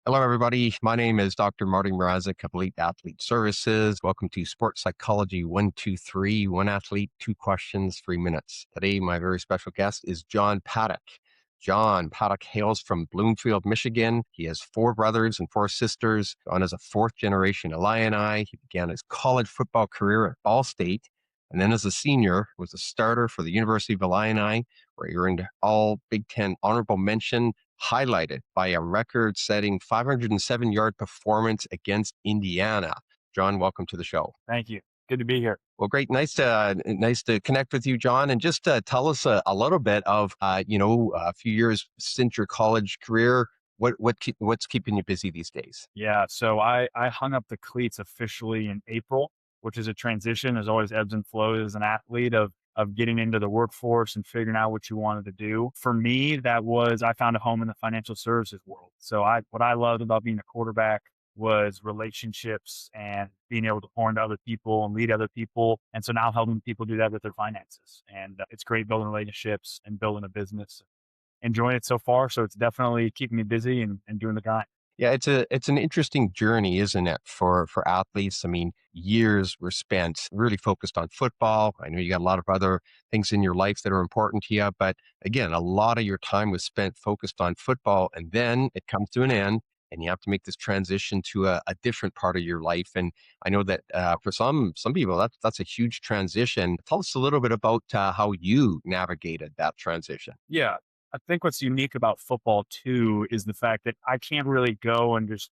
Hello, everybody. My name is Dr. Mrazik of Elite Athlete Services. Welcome to Sports Psychology 123, One Athlete, Two Questions, 3 minutes. Today, my very special guest is John Paddock. John Paddock hails from Bloomfield, Michigan. He has four brothers and four sisters. John is a fourth generation Illini. He began his college football career at Ball State. And then as a senior, was a starter for the University of Illini, where he earned all Big Ten honorable mention, highlighted by a record-setting 507-yard performance against Indiana. John, welcome to the show. Thank you. Good to be here. Well, great. Nice to connect with you, John. And just tell us a little bit of, a few years since your college career. What's keeping you busy these days? Yeah. So I hung up the cleats officially in April, which is a transition. There's always ebbs and flows as an athlete of getting into the workforce and figuring out what you wanted to do. For me, I found a home in the financial services world. So what I loved about being a quarterback was relationships and being able to pour into other people and lead other people. And so now helping people do that with their finances. And it's great building relationships and building a business. Enjoying it so far. So it's definitely keeping me busy and doing the grind. Yeah, it's an interesting journey, isn't it, for athletes? I mean, years were spent really focused on football. I know you got a lot of other things in your life that are important to you, but again, a lot of your time was spent focused on football, and then it comes to an end, and you have to make this transition to a different part of your life. And I know that for some people, that's a huge transition. Tell us a little bit about how you navigated that transition. Yeah. I think what's unique about football too is the fact that I can't really go and just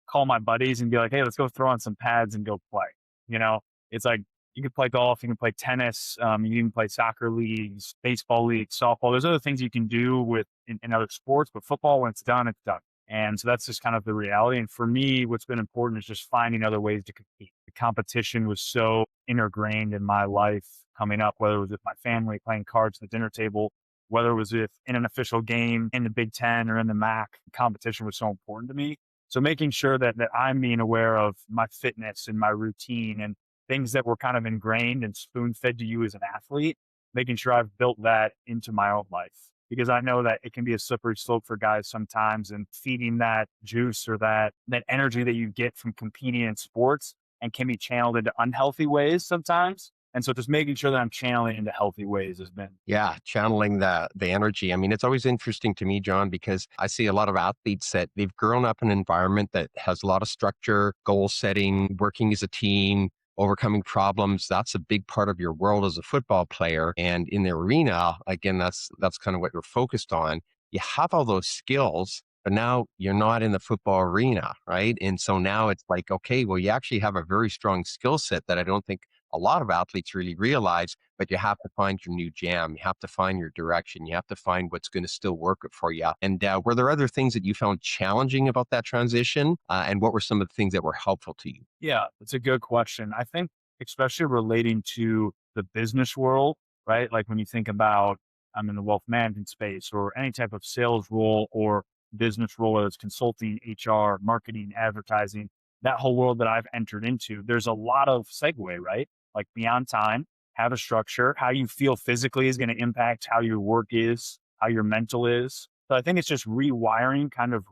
call my buddies and be like, hey, let's go throw on some pads and go play. You know, it's like you can play golf, you can play tennis, you can even play soccer leagues, baseball leagues, softball. There's other things you can do in other sports, but football, when it's done, it's done. And so that's just kind of the reality. And for me, what's been important is just finding other ways to compete. The competition was so ingrained in my life coming up, whether it was with my family, playing cards at the dinner table, whether it was in an official game in the Big Ten or in the MAC, competition was so important to me. So making sure that I'm being aware of my fitness and my routine and things that were kind of ingrained and spoon fed to you as an athlete, making sure I've built that into my own life. Because I know that it can be a slippery slope for guys sometimes, and feeding that juice or that energy that you get from competing in sports and can be channeled into unhealthy ways sometimes. And so just making sure that I'm channeling into healthy ways has been. Yeah, channeling the energy. I mean, it's always interesting to me, John, because I see a lot of athletes that they've grown up in an environment that has a lot of structure, goal setting, working as a team, overcoming problems. That's a big part of your world as a football player. And in the arena, again, that's kind of what you're focused on. You have all those skills, but now you're not in the football arena, right? And so now it's like, okay, well, you actually have a very strong skill set that I don't think a lot of athletes really realize, but you have to find your new jam. You have to find your direction. You have to find what's going to still work for you. And were there other things that you found challenging about that transition? And what were some of the things that were helpful to you? Yeah, it's a good question. I think especially relating to the business world, right? Like when you think about I'm in the wealth management space or any type of sales role or business role, whether it's consulting, HR, marketing, advertising, that whole world that I've entered into, there's a lot of segue, right? Like be on time, have a structure, how you feel physically is going to impact how your work is, how your mental is. So I think it's just rewiring, kind of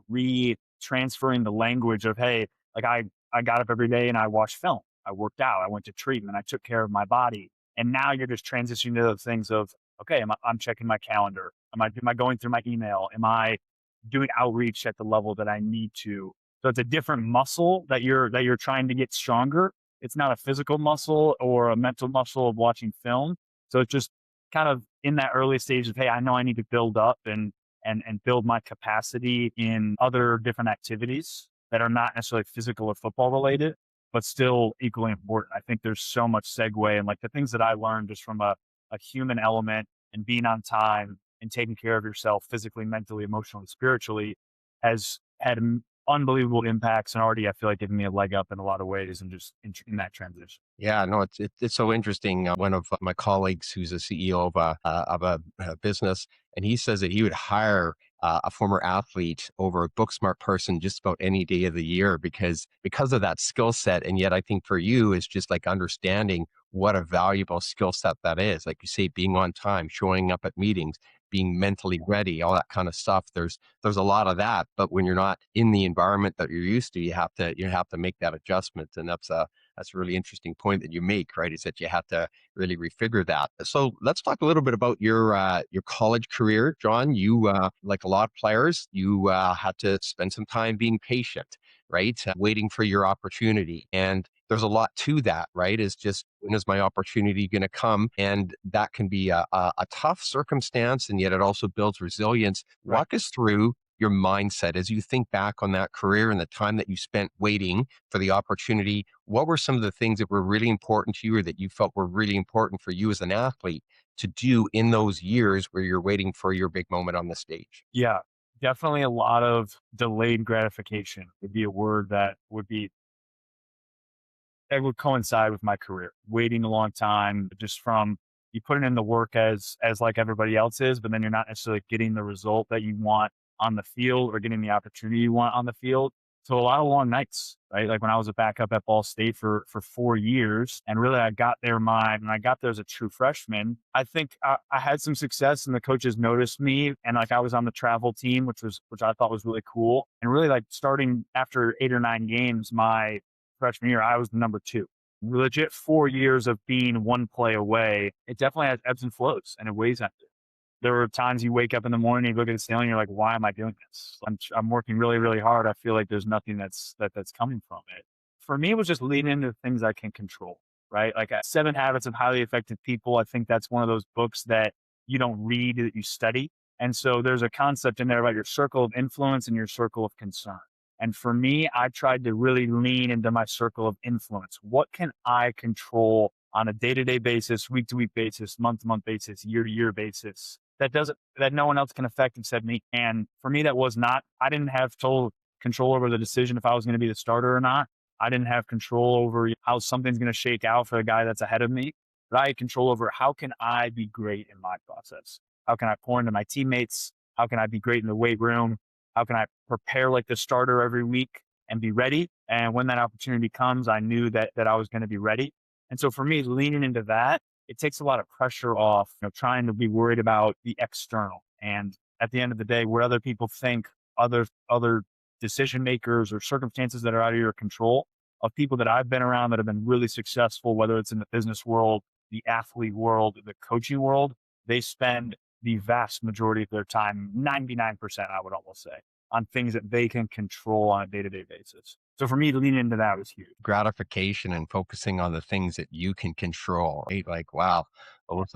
transferring the language of, hey, like I got up every day and I watched film. I worked out. I went to treatment. I took care of my body. And now you're just transitioning to those things of, okay, I'm checking my calendar. Am I going through my email? Am I doing outreach at the level that I need to? So it's a different muscle that you're trying to get stronger. It's not a physical muscle or a mental muscle of watching film. So it's just kind of in that early stage of, hey, I know I need to build up and build my capacity in other different activities that are not necessarily physical or football related, but still equally important. I think there's so much segue and like the things that I learned just from a human element and being on time and taking care of yourself physically, mentally, emotionally, spiritually has had unbelievable impacts and already I feel like giving me a leg up in a lot of ways and just in that transition. Yeah, no, it's so interesting. One of my colleagues, who's a CEO of a business, and he says that he would hire a former athlete over a book smart person just about any day of the year because of that skill set. And yet, I think for you, it's just like understanding what a valuable skill set that is. Like you say, being on time, showing up at meetings, being mentally ready, all that kind of stuff. There's a lot of that, but when you're not in the environment that you're used to, you have to make that adjustment, and that's a really interesting point that you make, right? Is that you have to really refigure that. So let's talk a little bit about your college career, John. You like a lot of players, you had to spend some time being patient, right? Waiting for your opportunity. And there's a lot to that, right? Is just when is my opportunity going to come? And that can be a tough circumstance, and yet it also builds resilience. Right. Walk us through your mindset as you think back on that career and the time that you spent waiting for the opportunity. What were some of the things that were really important to you or that you felt were really important for you as an athlete to do in those years where you're waiting for your big moment on the stage? Yeah, definitely a lot of delayed gratification would be a word that would coincide with my career. Waiting a long time, just from you putting in the work as like everybody else is, but then you're not necessarily getting the result that you want on the field or getting the opportunity you want on the field. So a lot of long nights, right? Like when I was a backup at Ball State for 4 years, and really I got there as a true freshman. I think I had some success, and the coaches noticed me, and like I was on the travel team, which I thought was really cool. And really, like starting after 8 or 9 games, my freshman year, I was the number two. Legit 4 years of being one play away. It definitely has ebbs and flows, and it weighs on you. There were times you wake up in the morning, you look at the ceiling, you're like, why am I doing this? I'm working really, really hard. I feel like there's nothing that's coming from it. For me, it was just leaning into things I can control, right? Like 7 Habits of Highly Effective People. I think that's one of those books that you don't read, that you study. And so there's a concept in there about your circle of influence and your circle of concern. And for me, I tried to really lean into my circle of influence. What can I control on a day-to-day basis, week-to-week basis, month-to-month basis, year-to-year basis that no one else can affect except me? And for me, that was not, I didn't have total control over the decision if I was going to be the starter or not. I didn't have control over how something's going to shake out for the guy that's ahead of me, but I had control over how can I be great in my process? How can I pour into my teammates? How can I be great in the weight room? How can I prepare like the starter every week and be ready? And when that opportunity comes, I knew that I was going to be ready. And so for me, leaning into that, it takes a lot of pressure off, trying to be worried about the external. And at the end of the day, what other people think, other decision makers or circumstances that are out of your control, of people that I've been around that have been really successful, whether it's in the business world, the athlete world, the coaching world, they spend the vast majority of their time, 99%, I would almost say, on things that they can control on a day-to-day basis. So for me, leaning into that was huge. Gratification and focusing on the things that you can control, right? Like, wow, those,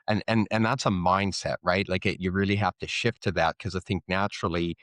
and that's a mindset, right? Like you really have to shift to that because I think naturally,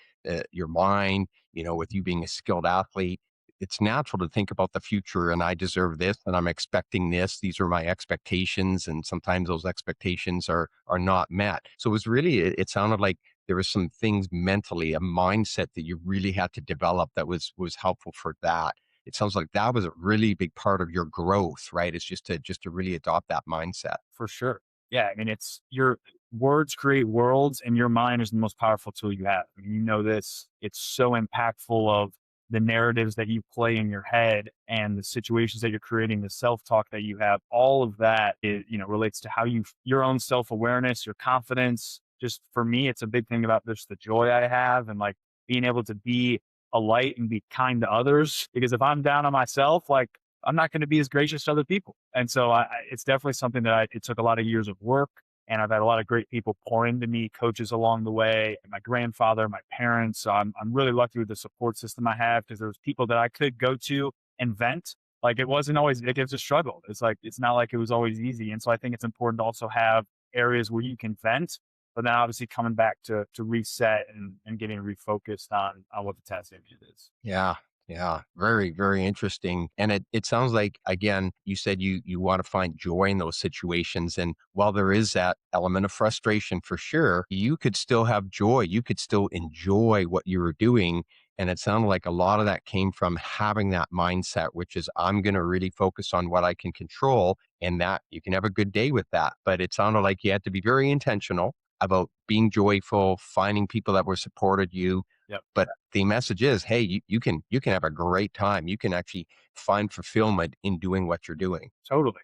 your mind, with you being a skilled athlete, it's natural to think about the future and I deserve this and I'm expecting this. These are my expectations, and sometimes those expectations are not met. So it was really, it sounded like there was some things mentally, a mindset that you really had to develop that was helpful for that. It sounds like that was a really big part of your growth, right? It's just to really adopt that mindset. For sure. Yeah. I mean, it's your words create worlds, and your mind is the most powerful tool you have. I mean, this, it's so impactful of the narratives that you play in your head and the situations that you're creating, the self-talk that you have. All of that is, relates to how your own self-awareness, your confidence. Just for me, it's a big thing about just the joy I have, and like being able to be a light and be kind to others. Because if I'm down on myself, like I'm not going to be as gracious to other people. And so it's definitely something that it took a lot of years of work. And I've had a lot of great people pour into me, coaches along the way, my grandfather, my parents. So I'm really lucky with the support system I have, because there's people that I could go to and vent. Like it wasn't always, it was a struggle. It's not like it was always easy. And so I think it's important to also have areas where you can vent, but then obviously coming back to reset and getting refocused on what the task at hand is. Yeah. Yeah. Very, very interesting. And it sounds like, again, you said you want to find joy in those situations. And while there is that element of frustration for sure, you could still have joy. You could still enjoy what you were doing. And it sounded like a lot of that came from having that mindset, which is I'm going to really focus on what I can control, and that you can have a good day with that. But it sounded like you had to be very intentional about being joyful, finding people that were supported you. Yep. But the message is, hey, you can have a great time. You can actually find fulfillment in doing what you're doing. Totally.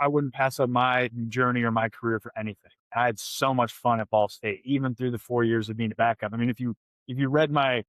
I wouldn't pass up my journey or my career for anything. I had so much fun at Ball State, even through the 4 years of being a backup. I mean, if you read my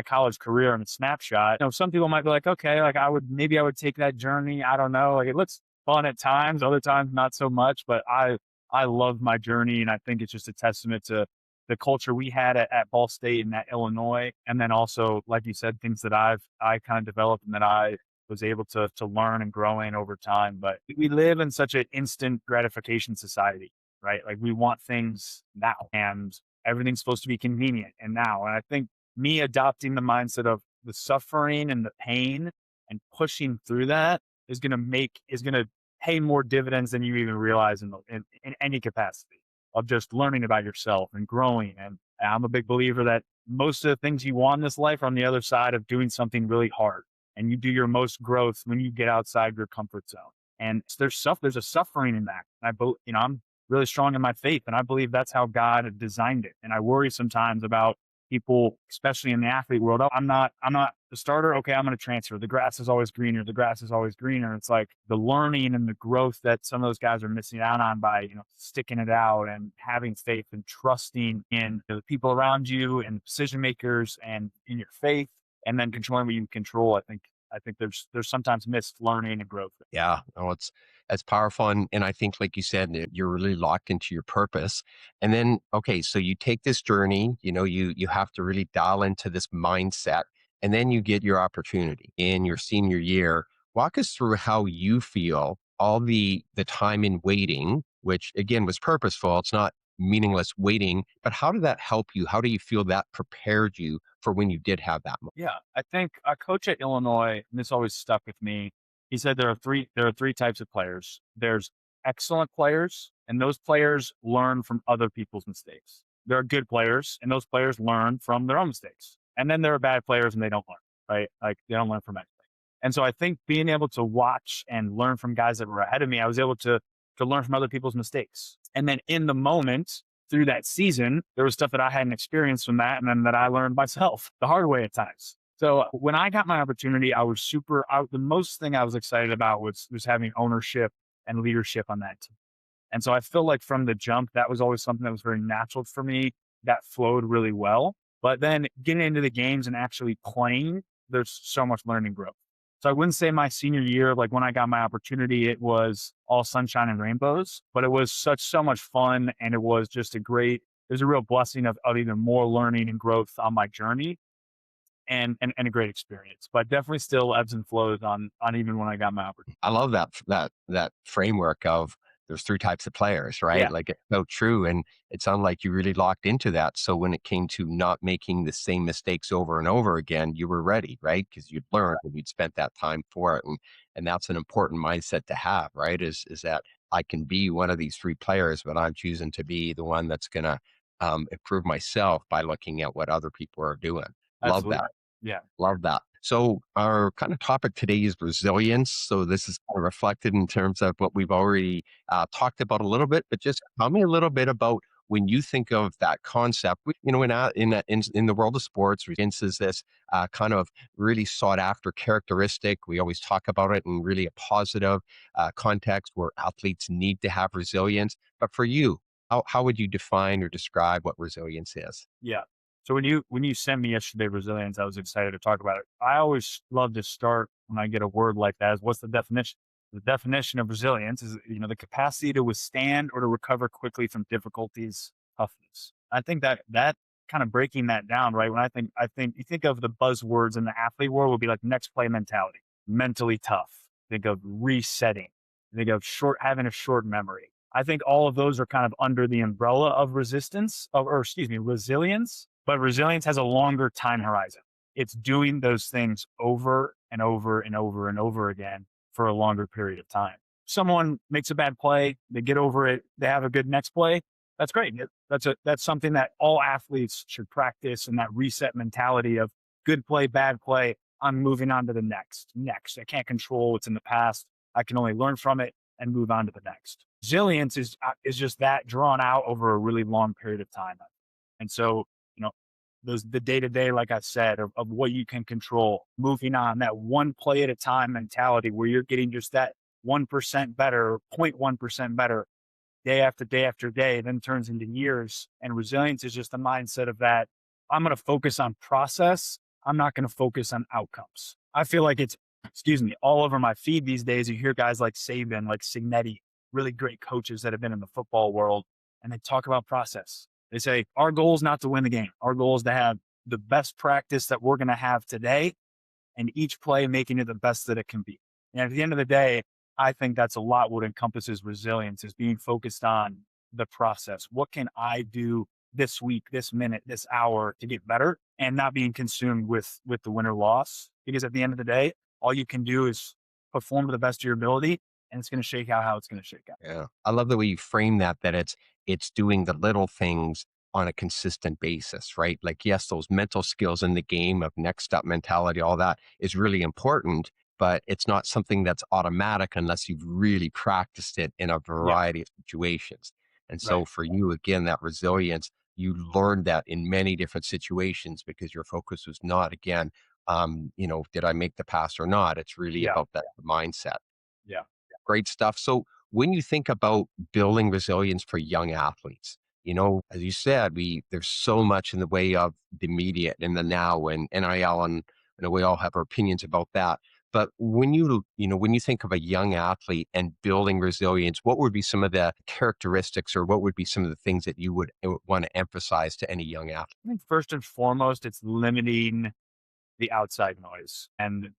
college career in a snapshot, some people might be like, okay, like maybe I would take that journey. I don't know. Like it looks fun at times, other times not so much, but I love my journey. And I think it's just a testament to the culture we had at Ball State and at Illinois. And then also, like you said, things that I kind of developed and that I was able to learn and grow in over time. But we live in such an instant gratification society, right? Like we want things now and everything's supposed to be convenient and now. And I think me adopting the mindset of the suffering and the pain and pushing through that is going to pay more dividends than you even realize in any capacity of just learning about yourself and growing. And I'm a big believer that most of the things you want in this life are on the other side of doing something really hard. And you do your most growth when you get outside your comfort zone. And there's a suffering in that. And I'm really strong in my faith, and I believe that's how God designed it. And I worry sometimes about people, especially in the athlete world. Oh, I'm not the starter. Okay, I'm going to transfer. The grass is always greener. The grass is always greener. It's like the learning and the growth that some of those guys are missing out on by sticking it out and having faith and trusting in the people around you and decision makers and in your faith, and then controlling what you can control. I think there's sometimes missed learning and growth. Yeah, no, it's powerful, and I think, like you said, you're really locked into your purpose. And then, okay, so you take this journey. You have to really dial into this mindset, and then you get your opportunity in your senior year. Walk us through how you feel all the time in waiting, which again was purposeful. It's not meaningless waiting, but how did that help you? How do you feel that prepared you for when you did have that moment? Yeah, I think a coach at Illinois, and this always stuck with me. He said there are three types of players. There's excellent players, and those players learn from other people's mistakes. There are good players, and those players learn from their own mistakes. And then there are bad players, and they don't learn, right? Like they don't learn from anything. And so I think being able to watch and learn from guys that were ahead of me, I was able to learn from other people's mistakes. And then in the moment, through that season, there was stuff that I hadn't experienced from that, and then that I learned myself the hard way at times. So when I got my opportunity, I was the most thing I was excited about was having ownership and leadership on that team. And so I feel like from the jump, that was always something that was very natural for me, that flowed really well. But then getting into the games and actually playing, there's so much learning growth. So I wouldn't say my senior year, like when I got my opportunity, it was all sunshine and rainbows, but it was so much fun. And it was just there's a real blessing of even more learning and growth on my journey and a great experience, but definitely still ebbs and flows on even when I got my opportunity. I love that framework of there's three types of players, right? Yeah, Like it's so true. And it sounded like you really locked into that. So when it came to not making the same mistakes over and over again, you were ready, right? Because you'd learned and you'd spent that time for it. And that's an important mindset to have, right? Is that I can be one of these three players, but I'm choosing to be the one that's gonna improve myself by looking at what other people are doing. Love absolutely. that. Yeah. Love that. So our kind of topic today is resilience. So this is kind of reflected in terms of what we've already talked about a little bit, but just tell me a little bit about when you think of that concept. In the world of sports, resilience is this kind of really sought after characteristic. We always talk about it in really a positive context where athletes need to have resilience. But for you, how would you define or describe what resilience is? Yeah. So when you sent me yesterday resilience, I was excited to talk about it. I always love to start when I get a word like that. Is what's the definition? The definition of resilience is the capacity to withstand or to recover quickly from difficulties, toughness. I think that kind of breaking that down, right? When I think you think of the buzzwords in the athlete world would be like next play mentality, mentally tough. Think of resetting. Think of having a short memory. I think all of those are kind of under the umbrella of resilience, but resilience has a longer time horizon. It's doing those things over and over and over and over again for a longer period of time. Someone makes a bad play, they get over it, they have a good next play. That's great. That's something that all athletes should practice, and that reset mentality of good play, bad play. I'm moving on to the next. I can't control what's in the past. I can only learn from it and move on to the next. Resilience is just that drawn out over a really long period of time. And so, the day to day, like I said, of what you can control, moving on, that one play at a time mentality where you're getting just that 1% better, 0.1% better day after day after day, then turns into years. And resilience is just the mindset of that. I'm going to focus on process. I'm not going to focus on outcomes. I feel like it's, excuse me, all over my feed these days. You hear guys like Saban, like Signee, really great coaches that have been in the football world, and they talk about process. They say, our goal is not to win the game. Our goal is to have the best practice that we're going to have today, and each play making it the best that it can be. And at the end of the day, I think that's a lot what encompasses resilience, is being focused on the process. What can I do this week, this minute, this hour to get better, and not being consumed with the win or loss? Because at the end of the day, all you can do is perform to the best of your ability, and it's going to shake out how it's going to shake out. Yeah. I love the way you frame that, that it's doing the little things on a consistent basis, right? Like, yes, those mental skills in the game of next up mentality, all that is really important, but it's not something that's automatic unless you've really practiced it in a Yeah, variety of situations. And so right. for you, again, that resilience, you learned that in many different situations because your focus was not, again, did I make the pass or not? It's really Yeah, about that mindset. yeah. Great stuff. So when you think about building resilience for young athletes, as you said, there's so much in the way of the immediate and the now and NIL, and we all have our opinions about that. But when you think of a young athlete and building resilience, what would be some of the characteristics, or what would be some of the things that you would want to emphasize to any young athlete? I think first and foremost, it's limiting the outside noise. And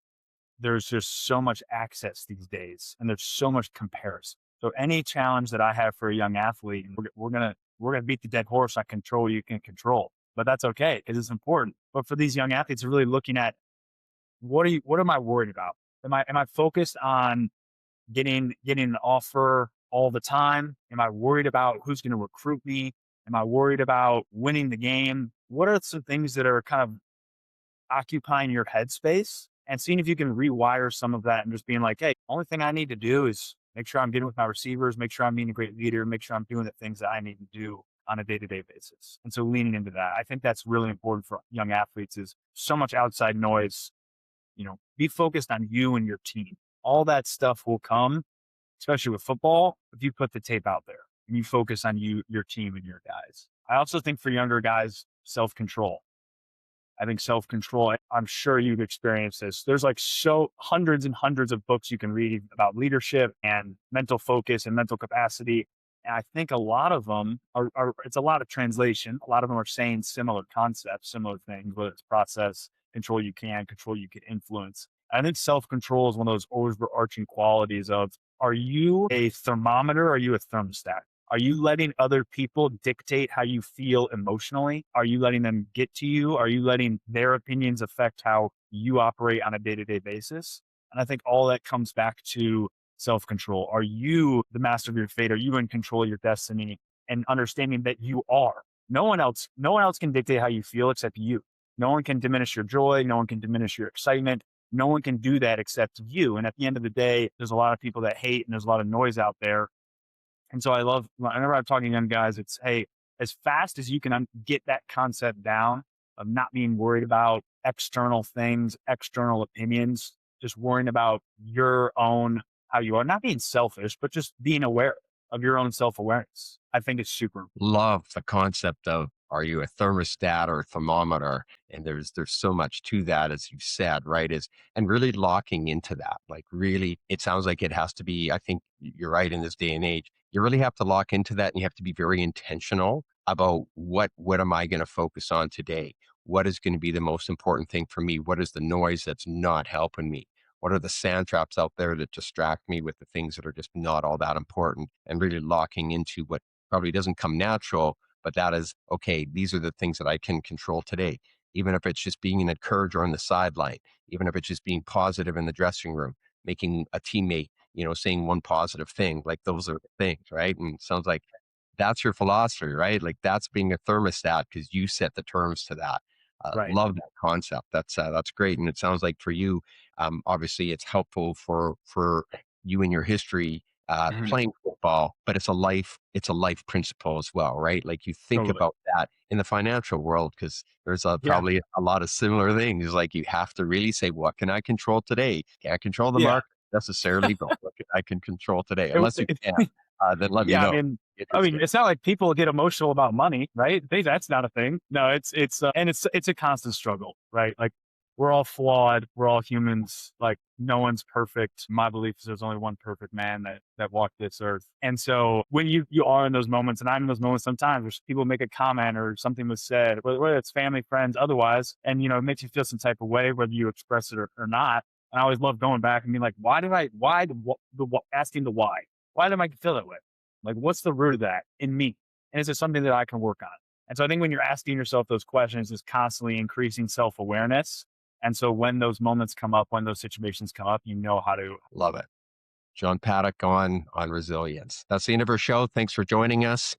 there's just so much access these days, and there's so much comparison. So any challenge that I have for a young athlete, we're gonna beat the dead horse on control you can control, but that's okay because it's important. But for these young athletes, really looking at what am I worried about? Am I focused on getting an offer all the time? Am I worried about who's going to recruit me? Am I worried about winning the game? What are some things that are kind of occupying your headspace, and seeing if you can rewire some of that and just being like, hey, only thing I need to do is make sure I'm getting with my receivers, make sure I'm being a great leader, make sure I'm doing the things that I need to do on a day-to-day basis. And so leaning into that, I think that's really important for young athletes. Is so much outside noise. Be focused on you and your team. All that stuff will come, especially with football, if you put the tape out there and you focus on you, your team, and your guys. I also think for younger guys, self-control. I think self-control, I'm sure you've experienced this. There's like so hundreds and hundreds of books you can read about leadership and mental focus and mental capacity. And I think a lot of them it's a lot of translation. A lot of them are saying similar concepts, similar things, whether it's process, control you can influence. I think self-control is one of those overarching qualities of, are you a thermometer? Or are you a thermostat? Are you letting other people dictate how you feel emotionally? Are you letting them get to you? Are you letting their opinions affect how you operate on a day-to-day basis? And I think all that comes back to self-control. Are you the master of your fate? Are you in control of your destiny? And understanding that you are. No one else can dictate how you feel except you. No one can diminish your joy. No one can diminish your excitement. No one can do that except you. And at the end of the day, there's a lot of people that hate, and there's a lot of noise out there. And so whenever I'm talking to young guys, it's, hey, as fast as you can get that concept down of not being worried about external things, external opinions, just worrying about your own, how you are, not being selfish, but just being aware of your own self-awareness. I think it's super important. Love the concept of, are you a thermostat or a thermometer? And there's so much to that, as you said, right? And really locking into that. Like, really, it sounds like it has to be, I think you're right, in this day and age, you really have to lock into that, and you have to be very intentional about what am I going to focus on today? What is going to be the most important thing for me? What is the noise that's not helping me? What are the sand traps out there that distract me with the things that are just not all that important? And really locking into what probably doesn't come natural, but that is, okay, these are the things that I can control today. Even if it's just being an encourager on the sideline, even if it's just being positive in the dressing room, making a teammate, saying one positive thing, like, those are things, right? And it sounds like that's your philosophy, right? Like, that's being a thermostat because you set the terms to that. Right. Love that concept. That's great. And it sounds like for you, obviously it's helpful for you and your history Mhm. playing football, but it's a life principle as well, right? Like, you think Totally. about that in the financial world, because there's Yeah. probably a lot of similar things. Like, you have to really say, what can I control today? Can't control the Yeah. market necessarily, but what I can control today. It, Unless you it, can, then let me yeah. I know. mean, I mean, it's not like people get emotional about money, right? That's not a thing. No, it's a constant struggle, right? Like we're all flawed. We're all humans. Like no one's perfect. My belief is there's only one perfect man that walked this earth. And so when you are in those moments, and I'm in those moments sometimes where people make a comment or something was said, whether it's family, friends, otherwise, and it makes you feel some type of way, whether you express it or not. And I always love going back and being like, asking the why. Why did I feel that way? Like, what's the root of that in me? And is it something that I can work on? And so I think when you're asking yourself those questions, is constantly increasing self-awareness. And so when those moments come up, when those situations come up, you know how to. Love it. John Paddock on resilience. That's the end of our show. Thanks for joining us.